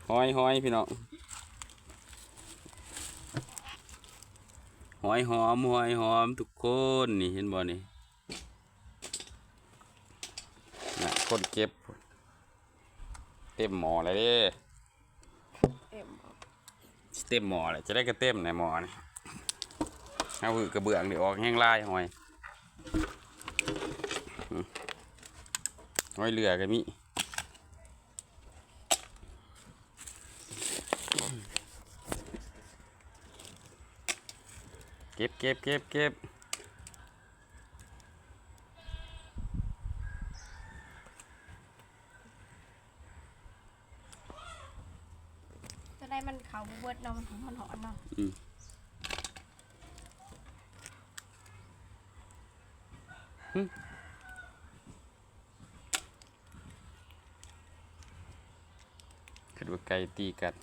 หอยพี่น้องหอยหอมทุกคนนี่เห็นบ่นี่นะคนเก็บเต็มหม้อเลยเด้เต็มหม้อเลยจะได้กระเต็มในหม้อนี่เอากระเบื้องเดี๋ยวออกแห้งลายหอยเหลือก็มีเก็บจะได้มันเขาเบิดเนาะมันหอนเนาะคือว่าไก่ตีกัน